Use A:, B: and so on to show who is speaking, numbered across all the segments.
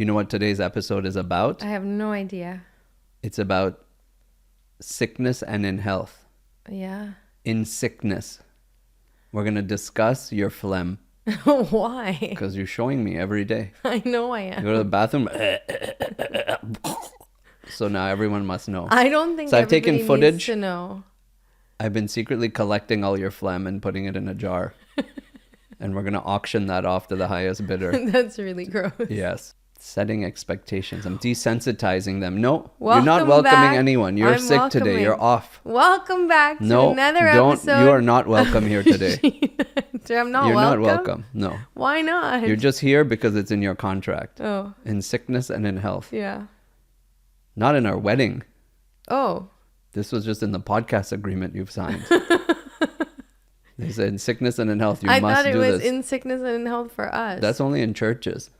A: You know what today's episode is about?
B: I have no idea.
A: It's about sickness and in health.
B: Yeah.
A: In sickness, we're going to discuss your phlegm.
B: Why?
A: Because you're showing me every day.
B: I know I
A: You
B: am.
A: go to the bathroom. So now everyone must know.
B: I don't think
A: So I've taken
B: everybody
A: footage.
B: needs to know.
A: I've been secretly collecting all your phlegm and putting it in a jar. And we're going to auction that off to the highest bidder.
B: That's really gross.
A: Yes. Setting expectations. I'm desensitizing them. No, you're
B: Welcome
A: not welcoming
B: back.
A: anyone. You're
B: I'm
A: sick today.
B: welcoming.
A: You're off.
B: Welcome back to
A: No,
B: another
A: don't.
B: episode.
A: You are not welcome here today.
B: I'm not
A: You're
B: welcome.
A: not welcome. No.
B: Why not?
A: You're just here because it's in your contract.
B: Oh,
A: In sickness and in health.
B: yeah.
A: Not in our wedding.
B: Oh.
A: This was just in the podcast agreement you've signed. They said in sickness and in health, you
B: I
A: must
B: thought it
A: do
B: was
A: this.
B: in sickness and in health for us.
A: That's only in churches.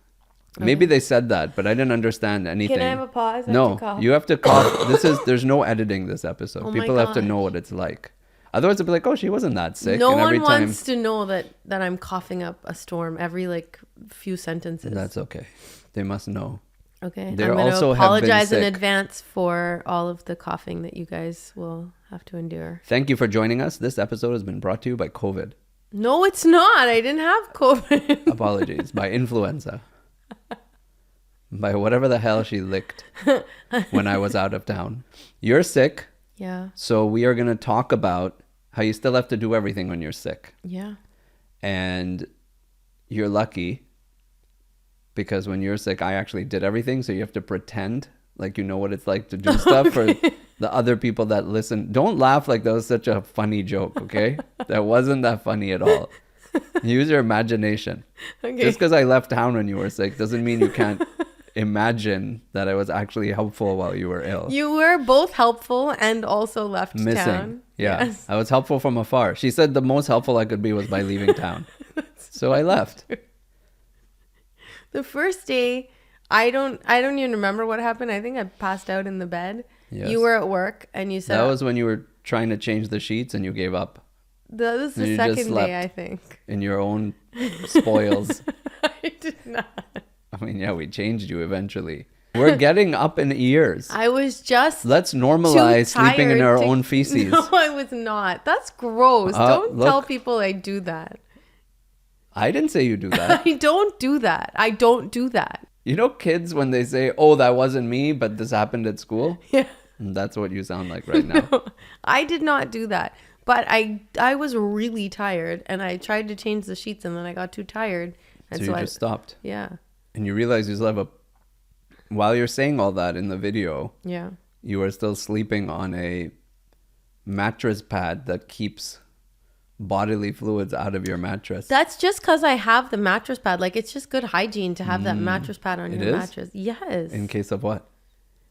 A: Maybe they said that, but I didn't understand anything.
B: Can I have a pause? I have to
A: No,
B: cough.
A: you have to cough. There's no editing this episode.
B: Oh my
A: People have to
B: gosh.
A: know what it's like. Otherwise, they'll be like, oh, she wasn't that sick.
B: No
A: and every
B: one
A: time,
B: wants to know that I'm coughing up a storm every few sentences.
A: That's okay. They must know.
B: Okay.
A: There
B: I'm going
A: also
B: to
A: have been
B: apologize in
A: sick.
B: advance for all of the coughing that you guys will have to endure.
A: Thank you for joining us. This episode has been brought to you by COVID.
B: No, it's not. I didn't have COVID.
A: Apologies. By influenza. By whatever the hell she licked when I was out of town. You're sick.
B: Yeah.
A: So we are going to talk about how you still have to do everything when you're sick.
B: Yeah.
A: And you're lucky because when you're sick, I actually did everything. So you have to pretend like you know what it's like to do stuff for the other people that listen. Don't laugh like that was such a funny joke, okay? That wasn't that funny at all. Use your imagination.
B: Okay.
A: Just because I left town when you were sick doesn't mean you can't imagine that I was actually helpful while you were ill.
B: You were both helpful and also left
A: Missing.
B: town.
A: Yeah.
B: Yes.
A: I was helpful from afar. She said the most helpful I could be was by leaving town. So I left.
B: The first day, I don't even remember what happened. I think I passed out in the bed.
A: Yes.
B: You were at work and you said
A: That was when you were trying to change the sheets and you gave up
B: that was
A: and
B: the
A: you just
B: second day,
A: slept.
B: I think.
A: in your own spoils.
B: I did not.
A: I mean, yeah, we changed you eventually. We're getting up in years.
B: I was just
A: Let's normalize
B: too
A: sleeping in
B: tired
A: our
B: to-
A: own feces.
B: No, I was not. That's gross. Don't
A: look.
B: tell people I do that.
A: I didn't say you do that.
B: I don't do that. I don't do that.
A: You know kids when they say, oh, that wasn't me, but this happened at school?
B: Yeah.
A: That's what you sound like right now.
B: I did not do that. But I was really tired and I tried to change the sheets and then I got too tired. And
A: So you just stopped.
B: Yeah.
A: And you realize you still have while you're saying all that in the video,
B: Yeah.
A: you are still sleeping on a mattress pad that keeps bodily fluids out of your mattress.
B: That's just because I have the mattress pad. Like, it's just good hygiene to have that mattress pad on
A: It
B: your
A: is?
B: mattress. Yes.
A: In case of what?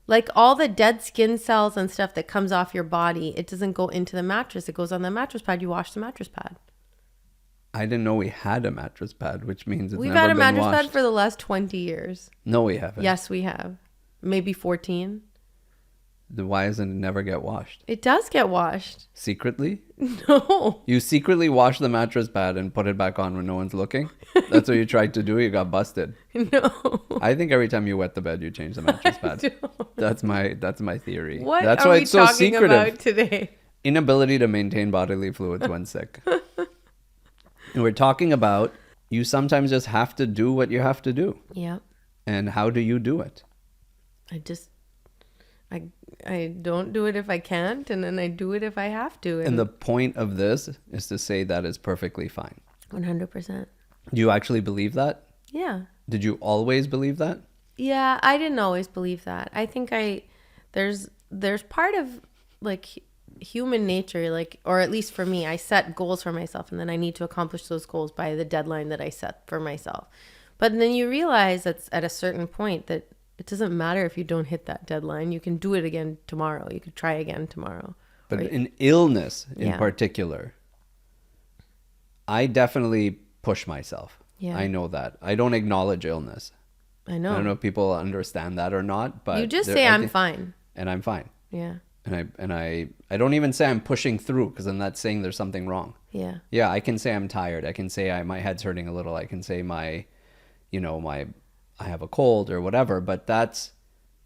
B: Like, all the dead skin cells and stuff that comes off your body, it doesn't go into the mattress. It goes on the mattress pad. You wash the mattress pad.
A: I didn't know we had a mattress pad, which means it's
B: We've
A: never
B: had a
A: been
B: mattress
A: washed.
B: pad for the last 20 years.
A: No, we haven't.
B: Yes, we have. Maybe 14.
A: Then why doesn't it never get washed?
B: It does get washed.
A: Secretly?
B: No.
A: You secretly wash the mattress pad and put it back on when no one's looking? That's what you tried to do? You got busted.
B: No.
A: I think every time you wet the bed, you change the mattress pad.
B: Don't.
A: That's my theory.
B: What
A: That's
B: are
A: why
B: we
A: it's so
B: talking
A: secretive.
B: about today?
A: Inability to maintain bodily fluids when sick. And we're talking about you sometimes just have to do what you have to do.
B: Yeah.
A: And how do you do it?
B: I don't do it if I can't, and then I do it if I have to.
A: And the point of this is to say that is perfectly fine.
B: 100%.
A: Do you actually believe that?
B: Yeah.
A: Did you always believe that?
B: Yeah, I didn't always believe that. I think there's part of like human nature, like, or at least for me, I set goals for myself and then I need to accomplish those goals by the deadline that I set for myself. But then you realize that's at a certain point that it doesn't matter if you don't hit that deadline. You can do it again tomorrow. You could try again tomorrow.
A: But
B: Or-
A: in illness in
B: Yeah.
A: particular, I definitely push myself.
B: Yeah.
A: I know that. I don't acknowledge illness.
B: I know.
A: I don't know if people understand that or not, but
B: You just
A: there-
B: say
A: I
B: I'm
A: think-
B: fine.
A: And I'm fine.
B: Yeah.
A: And I don't even say I'm pushing through because then that's saying there's something wrong.
B: Yeah.
A: Yeah, I can say I'm tired. I can say my head's hurting a little. I can say I have a cold or whatever, but that's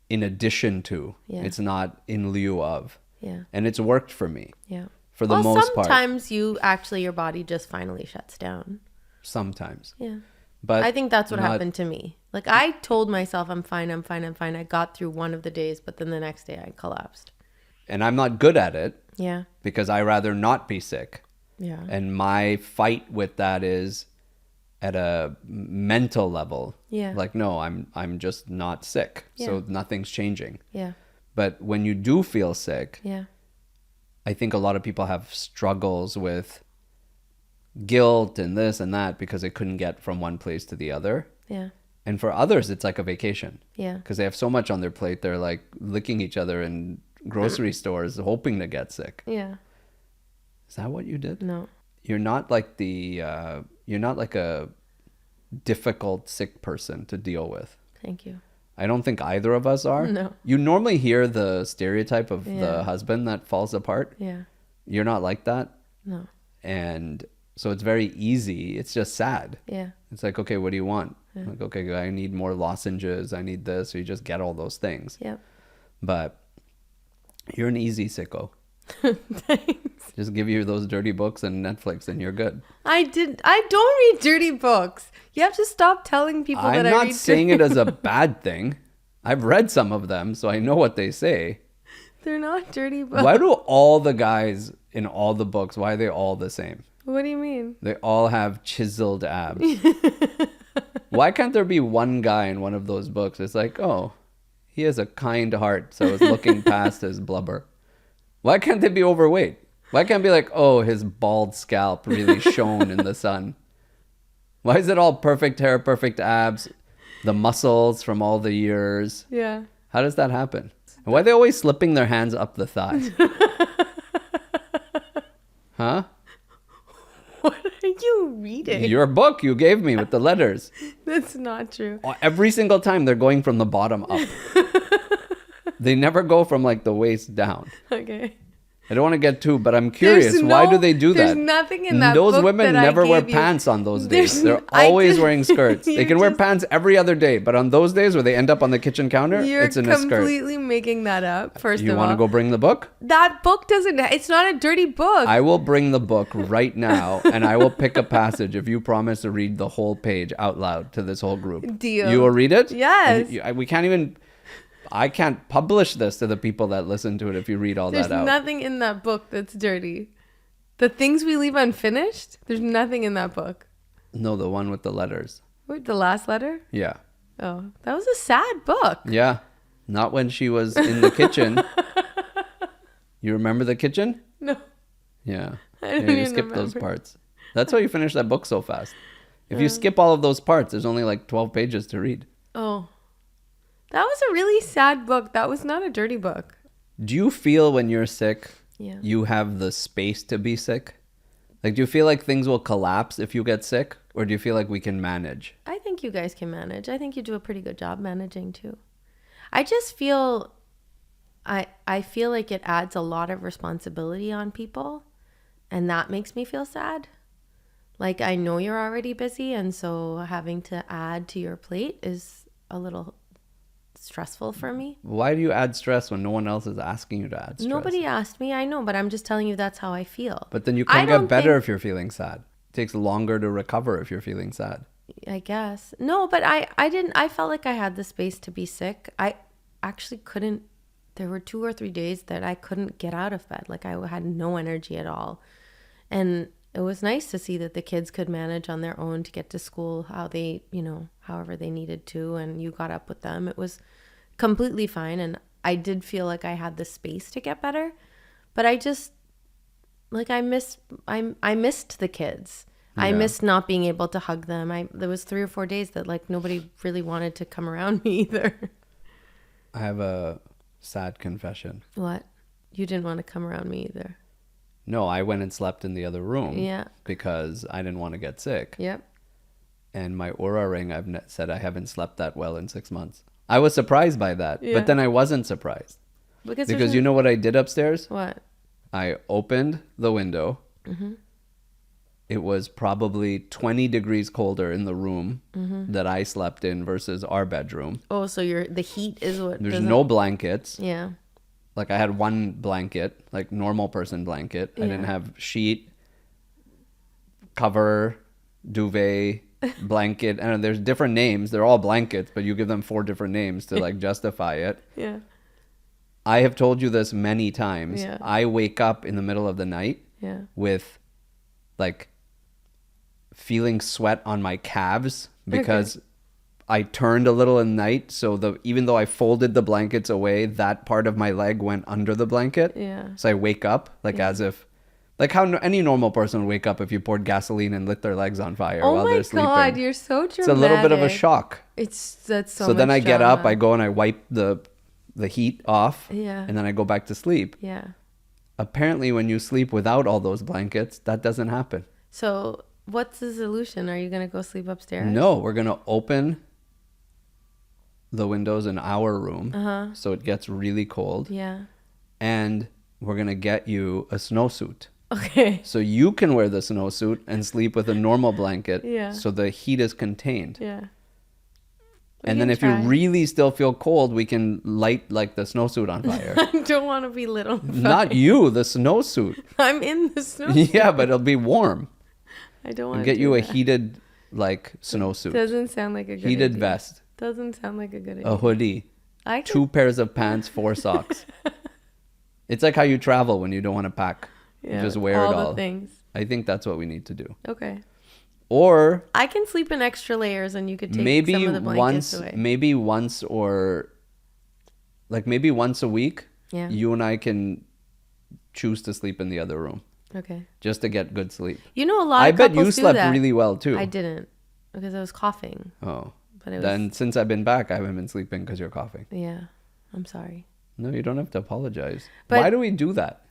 A: in addition to.
B: Yeah.
A: It's not in lieu of.
B: Yeah.
A: And it's worked for me
B: Yeah.
A: for the most part.
B: Sometimes your body just finally shuts down.
A: Sometimes.
B: Yeah.
A: But
B: I think that's what
A: not-
B: happened to me. Like I told myself I'm fine. I got through one of the days, but then the next day I collapsed.
A: And I'm not good at it
B: Yeah.
A: because I rather not be sick.
B: Yeah.
A: And my fight with that is at a mental level.
B: Yeah.
A: Like, no, I'm just not sick.
B: Yeah.
A: So nothing's changing.
B: Yeah.
A: But when you do feel sick,
B: Yeah.
A: I think a lot of people have struggles with guilt and this and that because they couldn't get from one place to the other.
B: Yeah.
A: And for others, it's like a vacation
B: Yeah.
A: because they have so much on their plate. They're like licking each other in grocery stores, hoping to get sick.
B: Yeah.
A: Is that what you did?
B: No.
A: You're not like you're not like a difficult sick person to deal with.
B: Thank you.
A: I don't think either of us are.
B: No.
A: You normally hear the stereotype of
B: Yeah.
A: the husband that falls apart.
B: Yeah.
A: You're not like that.
B: No.
A: And so it's very easy. It's just sad.
B: Yeah.
A: It's like, okay, what do you want? Like, okay, I need more lozenges. I need this. So you just get all those things.
B: Yep.
A: But you're an easy sicko.
B: Thanks.
A: Just give you those dirty books and Netflix and you're good.
B: I don't read dirty books. You have to stop telling people
A: I'm
B: that I
A: not
B: read
A: saying
B: dirty
A: it as a bad thing. I've read some of them, so I know what they say.
B: They're not dirty books.
A: Why do all the guys in all the books, why are they all the same?
B: What do you mean?
A: They all have chiseled abs. Why can't there be one guy in one of those books? It's like, oh, he has a kind heart, so it's looking past his blubber. Why can't they be overweight? Why can't it be like, oh, his bald scalp really shone in the sun? Why is it all perfect hair, perfect abs, the muscles from all the years?
B: Yeah.
A: How does that happen? And why are they always slipping their hands up the thigh? Huh?
B: What are you reading?
A: Your book you gave me with the letters.
B: That's not true.
A: Every single time they're going from the bottom up. They never go from like the waist down.
B: Okay.
A: I don't want to get too, but I'm curious. Why do they do that?
B: There's nothing in that
A: Those
B: book
A: women
B: that
A: never
B: I
A: wear
B: gave you.
A: pants on those days.
B: There's-
A: They're
B: I
A: always
B: did-
A: wearing skirts. They
B: You're
A: can wear
B: just-
A: pants every other day, but on those days where they end up on the kitchen counter,
B: You're
A: it's in a skirt.
B: completely making that up. First
A: You
B: of
A: want to
B: all,
A: go bring the book?
B: that book doesn't. It's not a dirty book.
A: I will bring the book right now, and I will pick a passage if you promise to read the whole page out loud to this whole group.
B: Deal.
A: You will read it?
B: Yes.
A: We can't even... I can't publish this to the people that listen to it if you read all
B: There's
A: that out.
B: nothing in that book that's dirty. The things we leave unfinished. There's nothing in that book.
A: No, the one with the letters.
B: Wait, the last letter?
A: Yeah.
B: Oh, that was a sad book.
A: Yeah. Not when she was in the kitchen. You remember the kitchen?
B: No.
A: Yeah.
B: I don't
A: Yeah, you
B: even
A: skip those
B: remember.
A: parts. That's why you finish that book so fast. If you skip all of those parts, there's only like 12 pages to read.
B: Oh. That was a really sad book. That was not a dirty book.
A: Do you feel when you're sick,
B: Yeah.
A: you have the space to be sick? Like, do you feel like things will collapse if you get sick? Or do you feel like we can manage?
B: I think you guys can manage. I think you do a pretty good job managing too. I just feel I feel like it adds a lot of responsibility on people, and that makes me feel sad. Like I know you're already busy, and so having to add to your plate is a little stressful for me.
A: Why do you add stress when no one else is asking you to add stress?
B: Nobody asked me, I know, but I'm just telling you that's how I feel.
A: But then you
B: I
A: can
B: don't
A: get better
B: think-
A: if you're feeling sad. It takes longer to recover if you're feeling sad.
B: I guess. No, but I felt like I had the space to be sick. I actually couldn't. There were 2 or 3 days that I couldn't get out of bed. Like I had no energy at all. And it was nice to see that the kids could manage on their own to get to school how they, however they needed to. And you got up with them. It was completely fine. And I did feel like I had the space to get better. But I just, like, I missed the kids. I
A: Yeah.
B: missed not being able to hug them. There was 3 or 4 days that like nobody really wanted to come around me either.
A: I have a sad confession.
B: What? You didn't want to come around me either.
A: No, I went and slept in the other room.
B: Yeah.
A: Because I didn't want to get sick.
B: Yep.
A: And my Oura ring, said I haven't slept that well in 6 months. I was surprised by that.
B: Yeah.
A: But then I wasn't surprised. Because you know what I did upstairs?
B: What?
A: I opened the window. it was probably 20 degrees colder in the room that I slept in versus our bedroom.
B: Oh, so the heat is what
A: There's
B: doesn't...
A: no blankets.
B: Yeah.
A: Like I had one blanket, like normal person blanket. I didn't have sheet, cover, duvet, blanket. And there's different names. They're all blankets, but you give them 4 different names to like justify it.
B: Yeah.
A: I have told you this many times.
B: Yeah.
A: I wake up in the middle of the night with like feeling sweat on my calves because I turned a little in the night. So even though I folded the blankets away, that part of my leg went under the blanket.
B: Yeah.
A: So I wake up like as if, like how any normal person would wake up if you poured gasoline and lit their legs on fire while they're sleeping.
B: Oh my God, you're so dramatic.
A: It's a little bit of a shock.
B: That's so
A: So
B: much
A: then I get up,
B: drama.
A: I go and I wipe the heat off.
B: Yeah.
A: And then I go back to sleep.
B: Yeah.
A: Apparently when you sleep without all those blankets, that doesn't happen.
B: So what's the solution? Are you going to go sleep upstairs?
A: No, we're going to open the windows in our room so it gets really cold.
B: Yeah.
A: And we're going to get you a snowsuit.
B: Okay.
A: So you can wear the snowsuit and sleep with a normal blanket
B: Yeah.
A: so the heat is contained.
B: Yeah.
A: And then if you really still feel cold, we can light like the snowsuit on fire.
B: I don't want to be lit on fire.
A: Not you, the snowsuit.
B: I'm in the snow.
A: Yeah, but it'll be warm.
B: I don't want
A: And
B: to
A: get you a
B: that.
A: heated like snowsuit.
B: Doesn't sound like a good
A: Heated
B: idea.
A: vest.
B: Doesn't sound like a good idea.
A: A hoodie.
B: I could...
A: 2 pairs of pants, 4 socks. It's like how you travel when you don't want to pack.
B: Yeah,
A: You just wear it all.
B: the things.
A: I think that's what we need to do.
B: Okay.
A: Or
B: I can sleep in extra layers and you could take
A: maybe
B: some of the blankets away.
A: maybe once or like maybe once a week,
B: Yeah.
A: you and I can choose to sleep in the other room
B: Okay.
A: just to get good sleep.
B: You know, a lot
A: I
B: of
A: bet
B: couples
A: you
B: do
A: slept
B: that.
A: really well too.
B: I didn't because I was coughing.
A: Oh.
B: But it was...
A: Then since I've been back, I haven't been sleeping because you're coughing.
B: Yeah. I'm sorry.
A: No, you don't have to apologize.
B: But-
A: Why do we do that?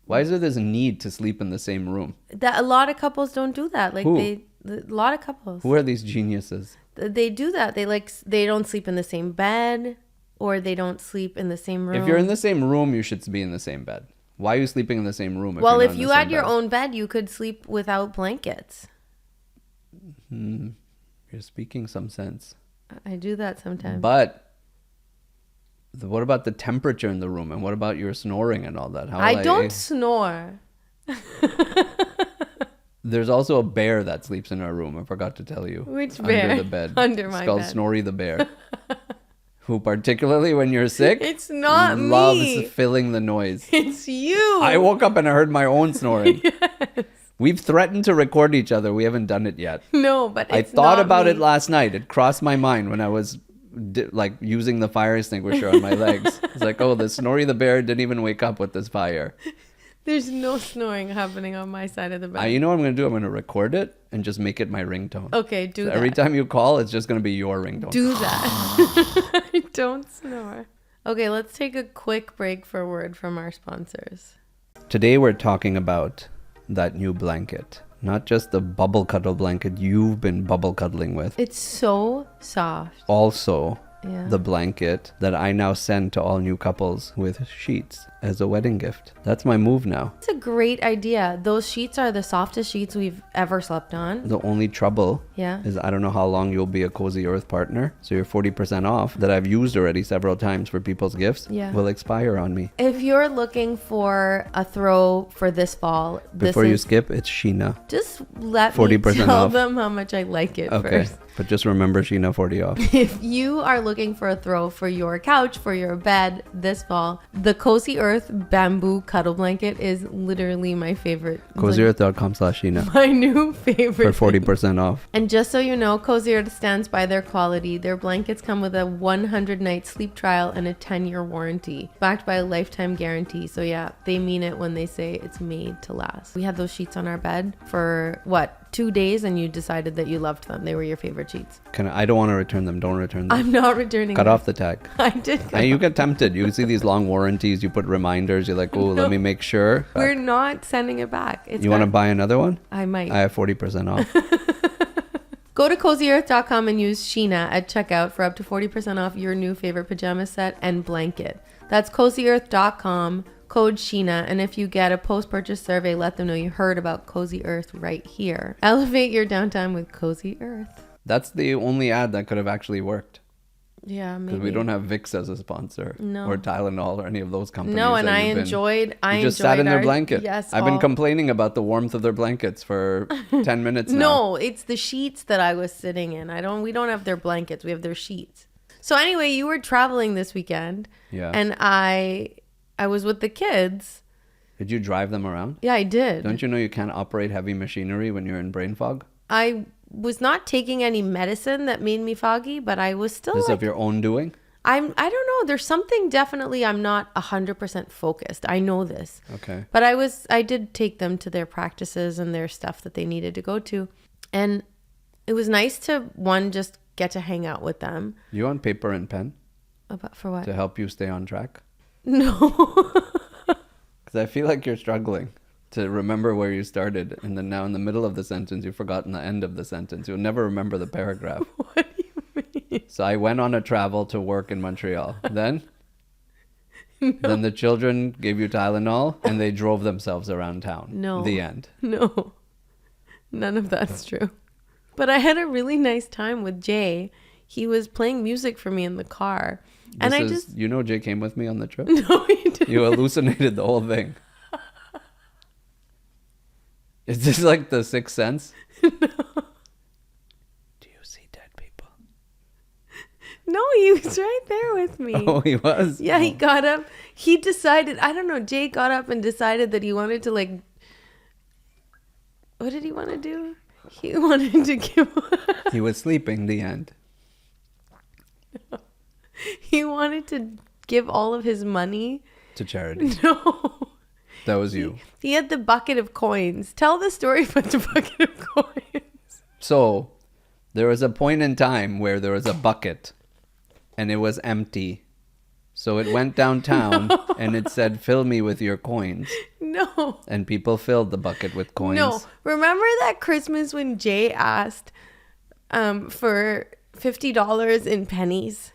A: Why is there this need to sleep in the same room?
B: That a lot of couples don't do that. Like
A: Who?
B: a lot of couples.
A: Who are these geniuses?
B: They do that. They don't sleep in the same bed or they don't sleep in the same room.
A: If you're in the same room, you should be in the same bed. Why are you sleeping in the same room?
B: Well,
A: you're
B: if
A: not in
B: you
A: the same
B: had your
A: bed?
B: own bed, you could sleep without blankets.
A: You're speaking some sense.
B: I do that sometimes.
A: But what about the temperature in the room? And what about your snoring and all that? How
B: I don't snore.
A: There's also a bear that sleeps in our room. I forgot to tell you.
B: Which bear?
A: Under the bed.
B: Under my
A: It's called
B: bed.
A: Snory the bear. Who particularly when you're sick
B: It's not
A: loves
B: me.
A: filling the noise.
B: It's you.
A: I woke up and I heard my own snoring. We've threatened to record each other. We haven't done it yet.
B: No, but
A: I
B: it's
A: thought
B: not
A: about
B: me.
A: it last night. It crossed my mind when I was like using the fire extinguisher on my legs. It's like, oh, the Snory the bear didn't even wake up with this fire.
B: There's no snoring happening on my side of the bed.
A: You know what I'm going to do? I'm going to record it and just make it my ringtone.
B: Okay, do
A: So
B: that.
A: every time you call, it's just going to be your ringtone.
B: Do that. I don't snore. Okay, let's take a quick break for a word from our sponsors.
A: Today we're talking about that new blanket. Not just the bubble cuddle blanket you've been bubble cuddling with.
B: It's so soft.
A: Also,
B: Yeah.
A: the blanket that I now send to all new couples with sheets as a wedding gift. That's my move now.
B: It's a great idea. Those sheets are the softest sheets we've ever slept on.
A: The only trouble
B: Yeah.
A: is I don't know how long you'll be a Cozy Earth partner. So your 40% off that I've used already several times for people's gifts
B: Yeah.
A: will expire on me.
B: If you're looking for a throw for this fall,
A: Before you skip, it's Sheena.
B: just let
A: 40%
B: me tell
A: off.
B: them how much I like it
A: Okay.
B: first.
A: But just remember Sheena 40 off.
B: If you are looking for a throw for your couch, for your bed this fall, the Cozy Earth bamboo cuddle blanket is literally my favorite.
A: CozyEarth.com/Sheena
B: My new favorite.
A: for 40% off.
B: And just so you know, Cozy Earth stands by their quality. Their blankets come with a 100-night sleep trial and a 10-year warranty, backed by a lifetime guarantee. So yeah, they mean it when they say it's made to last. We had those sheets on our bed for 2 days, and you decided that you loved them. They were your favorite sheets.
A: I don't want to return them. Don't return them.
B: I'm not returning
A: Cut
B: them.
A: off the tag.
B: I did.
A: And you get tempted. You see these long warranties. You put reminders. You're like, oh, let me make sure.
B: We're not sending it back.
A: You want to buy another one?
B: I might.
A: I have 40% off.
B: Go to CozyEarth.com and use Sheena at checkout for up to 40% off your new favorite pajama set and blanket. That's CozyEarth.com, code Sheena, and if you get a post-purchase survey, let them know you heard about Cozy Earth right here. Elevate your downtime with Cozy Earth.
A: That's the only ad that could have actually worked.
B: Yeah, maybe.
A: Because we don't have Vicks as a sponsor.
B: No.
A: Or Tylenol or any of those companies.
B: No, and I enjoyed
A: you just sat in their
B: our,
A: blanket.
B: Yes,
A: I've been complaining about the warmth of their blankets for 10 minutes now.
B: No, it's the sheets that I was sitting in. We don't have their blankets. We have their sheets. So anyway, you were traveling this weekend.
A: Yeah.
B: And I was with the kids.
A: Did you drive them around?
B: Yeah, I did.
A: Don't you know you can't operate heavy machinery when you're in brain fog?
B: I was not taking any medicine that made me foggy, but I was still
A: This of your own doing?
B: I don't know. There's something definitely I'm not 100% focused. I know this.
A: Okay.
B: But I did take them to their practices and their stuff that they needed to go to. And it was nice to, just get to hang out with them.
A: You want paper and pen?
B: For what?
A: To help you stay on track?
B: No.
A: Because I feel like you're struggling to remember where you started. And then now in the middle of the sentence, you've forgotten the end of the sentence. You'll never remember the paragraph.
B: What do you mean?
A: So I went on a travel to work in Montreal. Then? No. Then the children gave you Tylenol and they drove themselves around town.
B: No.
A: The end.
B: No. None of that's true. But I had a really nice time with Jay. He was playing music for me in the car.
A: You know Jay came with me on the trip?
B: No, he didn't.
A: You hallucinated the whole thing. Is this like the Sixth Sense?
B: No.
A: Do you see dead people?
B: No, he was right there with me.
A: Oh, he was?
B: Yeah, he got up. He decided, I don't know, Jay got up and decided that he wanted to what did he want to do? He wanted to give...
A: He was sleeping, the end.
B: No. He wanted to give all of his money
A: to charity.
B: No.
A: That was you.
B: He had the bucket of coins. Tell the story about the bucket of coins.
A: So, there was a point in time where there was a bucket and it was empty. So it went downtown and it said, "Fill me with your coins."
B: No.
A: And people filled the bucket with coins.
B: No. Remember that Christmas when Jay asked for $50 in pennies?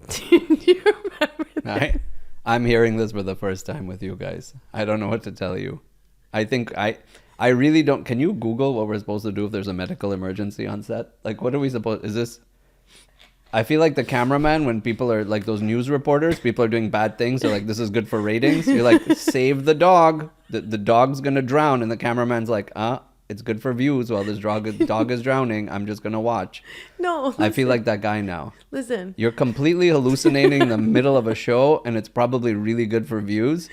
B: Do you remember that?
A: I'm hearing this for the first time with you guys. I don't know what to tell you. I think I really don't. Can you Google what we're supposed to do if there's a medical emergency on set? Like, what are we supposed... Is this... I feel like the cameraman, when people are like those news reporters, people are doing bad things. They're like, this is good for ratings. You're like, save the dog. The dog's going to drown. And the cameraman's like, it's good for views while this dog is drowning. I'm just going to watch.
B: No. Listen.
A: I feel like that guy now.
B: Listen.
A: You're completely hallucinating in the middle of a show and it's probably really good for views,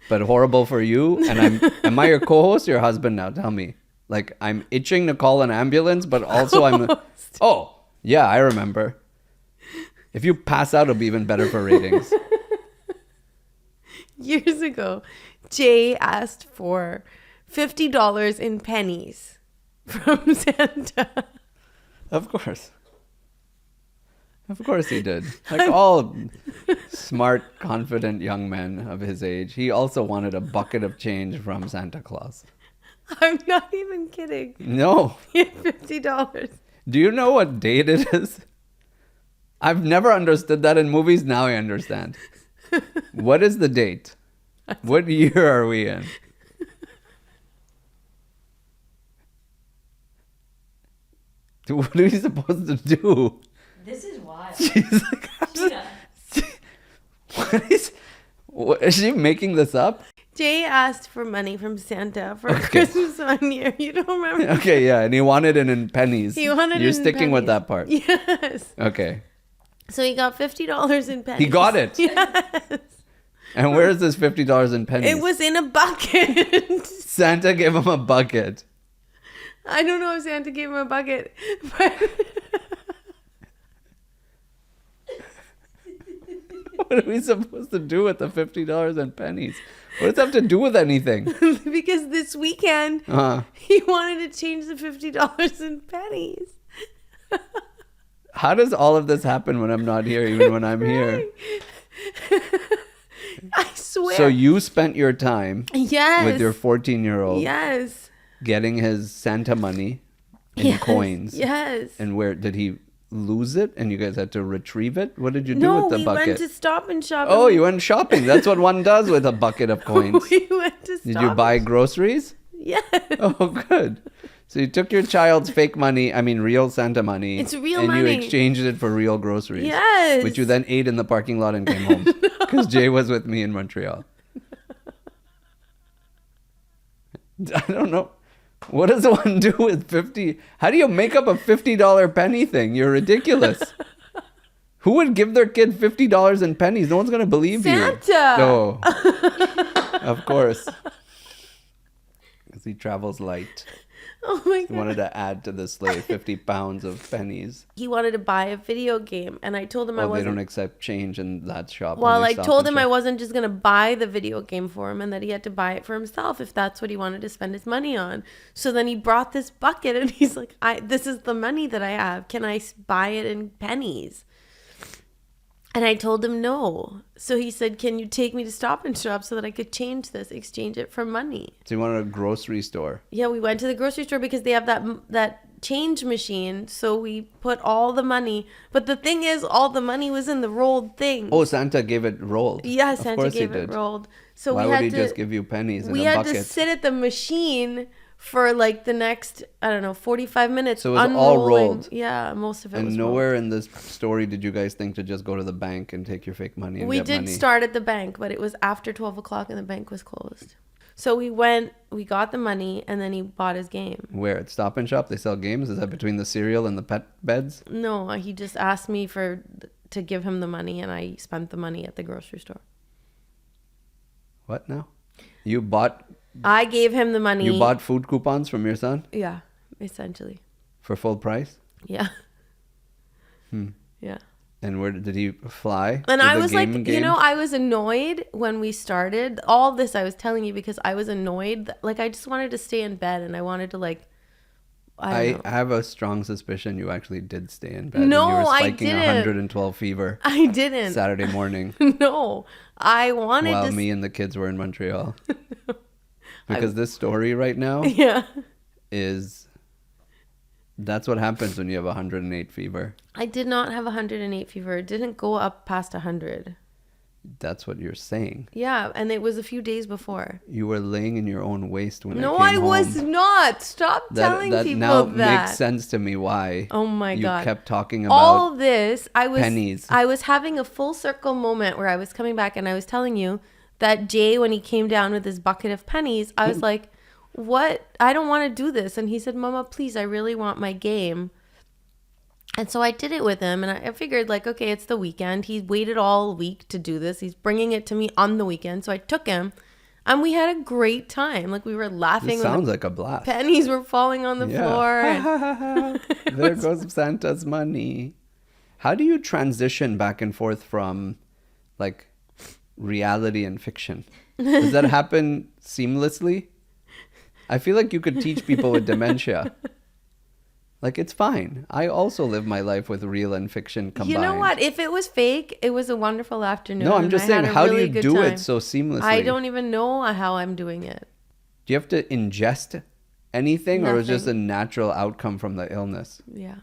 A: but horrible for you. And am I your co-host or your husband now? Tell me. Like, I'm itching to call an ambulance, but also yeah, I remember. If you pass out, it'll be even better for ratings.
B: Years ago, Jay asked for $50 in pennies from Santa.
A: Of course. Of course he did. Like all smart, confident young men of his age, he also wanted a bucket of change from Santa Claus.
B: I'm not even kidding.
A: No.
B: He had $50.
A: Do you know what date it is? I've never understood that in movies. Now I understand. What is the date? What year are we in? What are we supposed to do?
C: This is wild.
A: She's like, what is she making this up?
B: Jay asked for money from Santa for Christmas one year. You don't remember?
A: Okay, yeah, and he wanted it in pennies.
B: He wanted
A: You're
B: it in
A: sticking with
B: pennies.
A: that part.
B: Yes.
A: Okay.
B: So he got $50 in pennies.
A: He got it.
B: Yes.
A: And where is this $50 in pennies?
B: It was in a bucket.
A: Santa gave him a bucket.
B: I don't know if Santa gave him a bucket, but
A: What are we supposed to do with the $50 in pennies? What does that have to do with anything?
B: because this weekend
A: Uh-huh.
B: he wanted to change the $50 in pennies.
A: How does all of this happen when I'm not here, even when I'm here?
B: I swear.
A: So you spent your time
B: yes.
A: with your 14-year-old
B: Yes.
A: getting his Santa money in
B: Yes.
A: coins.
B: Yes.
A: And where did he lose it and you guys had to retrieve it? What did you do
B: No,
A: with the
B: we
A: bucket?
B: went to Stop and Shop.
A: Oh, you went shopping. That's what one does with a bucket of coins.
B: We went to Stop.
A: Did you buy groceries?
B: Yes.
A: Oh, good. So you took your child's fake money, I mean real Santa money.
B: It's real
A: and
B: money.
A: you exchanged it for real groceries.
B: Yes.
A: Which you then ate in the parking lot and came home. Because Jay was with me in Montreal. I don't know. What does one do with 50? How do you make up a $50 penny thing? You're ridiculous. Who would give their kid $50 in pennies? No one's going to believe
B: Santa.
A: you. No. Of course. Because he travels light.
B: Oh my God.
A: He wanted to add to the sleigh 50 pounds of pennies.
B: He wanted to buy a video game, and I told him I
A: They
B: wasn't.
A: don't accept change in that shop.
B: Well,
A: only
B: I
A: Stop
B: told
A: and
B: him I
A: Shop.
B: wasn't just going to buy the video game for him and that he had to buy it for himself if that's what he wanted to spend his money on. So then he brought this bucket and he's like, this is the money that I have. Can I buy it in pennies? And I told him no. So he said, can you take me to Stop and Shop so that I could exchange it for money?
A: So you wanted a grocery store.
B: Yeah, we went to the grocery store because they have that change machine. So we put all the money. But the thing is, all the money was in the rolled thing.
A: Oh, Santa gave it rolled.
B: Yeah,
A: Of
B: Santa
A: course he
B: gave it
A: did.
B: rolled. So
A: Why
B: we
A: would
B: had
A: he
B: to
A: just give you pennies in
B: we
A: a
B: had
A: bucket?
B: to sit at the machine for like the next, I don't know, 45 minutes.
A: So it was all rolled.
B: Yeah, most of it
A: And
B: was
A: nowhere
B: rolled.
A: in this story did you guys think to just go to the bank and take your fake money and
B: We
A: get
B: did
A: money.
B: start at the bank, but it was after 12 o'clock and the bank was closed. So we got the money, and then he bought his game.
A: Where? At Stop and Shop? They sell games? Is that between the cereal and the pet beds?
B: No, he just asked me to give him the money, and I spent the money at the grocery store.
A: What now? You bought
B: I gave him the money.
A: You bought food coupons from your son
B: Yeah, essentially.
A: for full price?
B: Yeah. Yeah.
A: And where did he fly?
B: And
A: to
B: I
A: the
B: was like,
A: game?
B: I was annoyed when we started. All this I was telling you because I was annoyed. Like, I just wanted to stay in bed and I wanted to, like, I don't know.
A: have a strong suspicion you actually did stay in bed.
B: No,
A: and you were
B: I
A: spiking
B: didn't.
A: 112 fever
B: I didn't.
A: Saturday morning
B: No, I wanted
A: while
B: to.
A: me and the kids were in Montreal. Because this story right now
B: Yeah.
A: that's what happens when you have 108 fever.
B: I did not have 108 fever. It didn't go up past 100.
A: That's what you're saying.
B: Yeah, and it was a few days before.
A: You were laying in your own waste when
B: No,
A: I came
B: I was
A: home.
B: not. Stop telling
A: That
B: people
A: now
B: that.
A: makes sense to me why
B: Oh my God.
A: you kept talking about
B: All this,
A: pennies.
B: I was having a full circle moment where I was coming back and I was telling you that Jay, when he came down with his bucket of pennies, I was like, what? I don't want to do this. And he said, Mama, please, I really want my game. And so I did it with him, and I figured, like, okay, it's the weekend. He waited all week to do this. He's bringing it to me on the weekend. So I took him, and we had a great time. Like, we were laughing.
A: This sounds like a blast.
B: Pennies were falling on the floor. And
A: There goes Santa's money. How do you transition back and forth from, like, reality and fiction? Does that happen seamlessly? I feel like you could teach people with dementia. Like, it's fine. I also live my life with real and fiction combined.
B: You know what? If it was fake, it was a wonderful afternoon.
A: No, I'm
B: and
A: just
B: I
A: saying,
B: had a
A: how do
B: really
A: you
B: good
A: do
B: time.
A: it so seamlessly?
B: I don't even know how I'm doing it.
A: Do you have to ingest anything, or is it just a
B: Nothing.
A: natural outcome from the illness?
B: Yeah.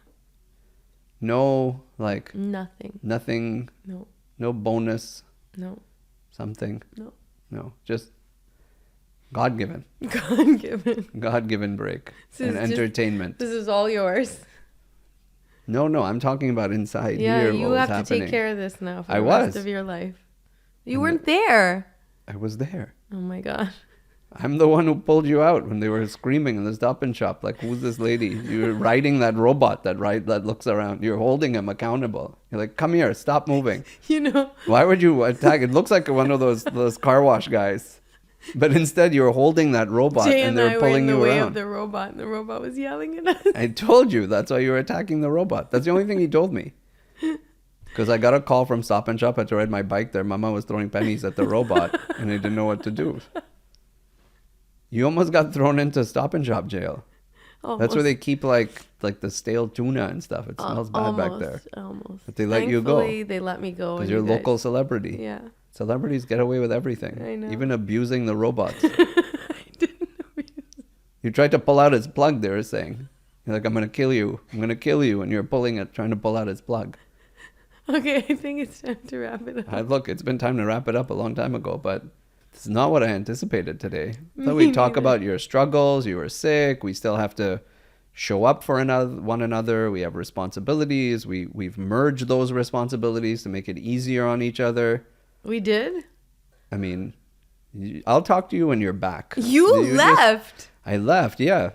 A: No, like,
B: Nothing.
A: nothing,
B: No.
A: no bonus,
B: No.
A: something.
B: No.
A: No, just God-given.
B: God given.
A: God-given break
B: This
A: and
B: is just-
A: entertainment.
B: This is all yours.
A: No, I'm talking about inside
B: Yeah,
A: here.
B: you
A: what
B: have
A: was
B: to
A: happening.
B: take care of this now for
A: I
B: the rest
A: was.
B: of your life. You weren't there.
A: I was there.
B: Oh my God.
A: I'm the one who pulled you out when they were screaming in the Stop and Shop. Like, who's this lady? You're riding that robot that looks around. You're holding him accountable. You're like, come here, stop moving.
B: You know,
A: Why would you attack? It looks like one of those car wash guys. But instead, you're holding that robot
B: Jay
A: and
B: and
A: they're
B: I were in
A: pulling
B: the
A: you
B: way of
A: around.
B: the robot, and the robot was yelling at us.
A: I told you that's why you were attacking the robot. That's the only thing he told me. Because I got a call from Stop and Shop. I had to ride my bike there. Mama was throwing pennies at the robot and I didn't know what to do. You almost got thrown into Stop and Shop jail. That's where they keep like the stale tuna and stuff. It smells bad back there.
B: Almost.
A: But they let you go.
B: Thankfully, they let me go.
A: Because
B: and
A: you're a
B: you guys-
A: local celebrity.
B: Yeah.
A: Celebrities get away with everything.
B: I know.
A: Even abusing the robots.
B: I didn't know.
A: You tried to pull out his plug, they were saying. You're like, I'm going to kill you. I'm going to kill you. And you're trying to pull out his plug.
B: Okay, I think it's time to wrap it up.
A: Look, it's been time to wrap it up a long time ago, but it's not what I anticipated today. I thought
B: Me
A: we'd talk
B: neither.
A: about your struggles. You were sick. We still have to show up for one another. We have responsibilities. We've merged those responsibilities to make it easier on each other.
B: We did?
A: I mean, I'll talk to you when you're back.
B: You left.
A: I left, yeah,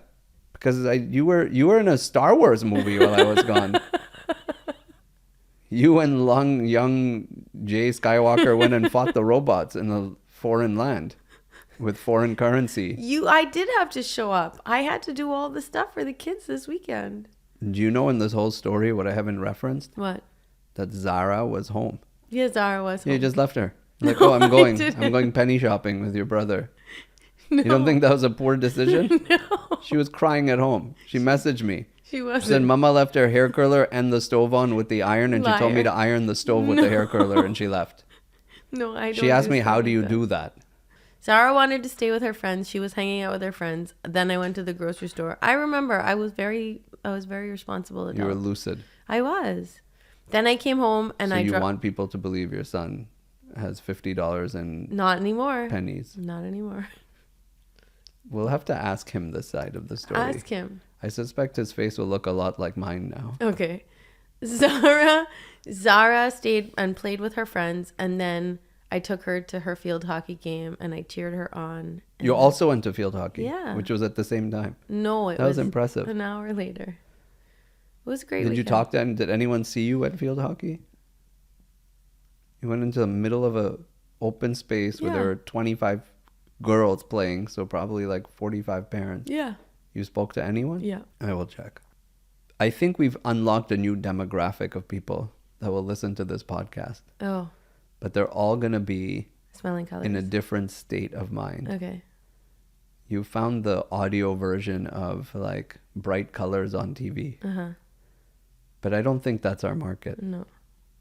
A: because you were in a Star Wars movie while I was gone. You and young Jay Skywalker went and fought the robots in a foreign land with foreign currency.
B: I did have to show up. I had to do all the stuff for the kids this weekend.
A: Do you know in this whole story what I haven't referenced?
B: What?
A: That Zara was home.
B: Yeah, Zara was
A: Yeah,
B: home.
A: you just left her. Like,
B: No,
A: oh, I'm
B: I
A: going
B: didn't.
A: penny shopping with your brother.
B: No.
A: You don't think that was a poor decision?
B: No.
A: She was crying at home. She messaged me.
B: She
A: She
B: wasn't.
A: said, Mama left her hair curler and the stove on with the iron, and she told me
B: Liar.
A: to iron the stove with the hair curler, and she left.
B: No, I don't.
A: She asked me,
B: do
A: how
B: stuff
A: do
B: like
A: you
B: that.
A: do that?
B: Zara wanted to stay with her friends. She was hanging out with her friends. Then I went to the grocery store. I remember I was very responsible adult.
A: You were lucid.
B: I was. Then I came home and
A: So
B: I
A: you
B: dropped.
A: want people to believe your son has $50 in
B: Not anymore.
A: pennies.
B: Not anymore.
A: We'll have to ask him this side of the story.
B: Ask him.
A: I suspect his face will look a lot like mine now.
B: Okay. Zara stayed and played with her friends, and then I took her to her field hockey game and I cheered her on.
A: You also went to field hockey,
B: Yeah.
A: which was at the same time.
B: No, it
A: That was
B: was
A: impressive.
B: an hour later. It was a great.
A: Did you
B: weekend.
A: talk to him? Did anyone see you at field hockey? You went into the middle of a open space where there
B: Yeah.
A: were 25 girls playing, so probably like 45 parents.
B: Yeah.
A: You spoke to anyone?
B: Yeah.
A: I will check. I think we've unlocked a new demographic of people that will listen to this podcast,
B: Oh,
A: but they're all going to be
B: smelling colors.
A: in a different state of mind.
B: Okay.
A: You found the audio version of like bright colors on TV,
B: Uh-huh.
A: but I don't think that's our market.
B: No.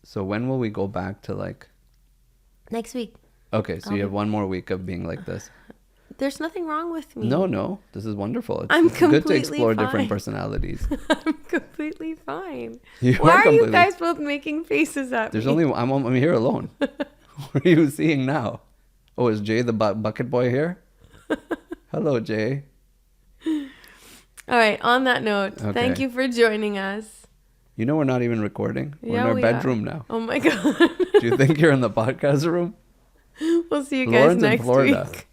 A: So when will we go back to like,
B: Next week.
A: okay, so
B: I'll
A: you
B: be-
A: have one more week of being like this.
B: There's nothing wrong with me.
A: No, this is wonderful. It's
B: I'm
A: good to
B: completely
A: explore different
B: fine.
A: personalities.
B: I'm completely fine.
A: You
B: Why are you
A: completely-
B: guys both making faces at
A: There's
B: me?
A: only I'm here alone. What are you seeing now? Oh, is Jay the bucket boy here? Hello, Jay.
B: All right. On that note,
A: Okay.
B: thank you for joining us.
A: You know we're not even recording. We're
B: Yeah,
A: in our
B: we
A: bedroom
B: are.
A: now.
B: Oh my god.
A: Do you think you're in the podcast room?
B: We'll see you guys
A: Lauren's in
B: next
A: Florida.
B: week.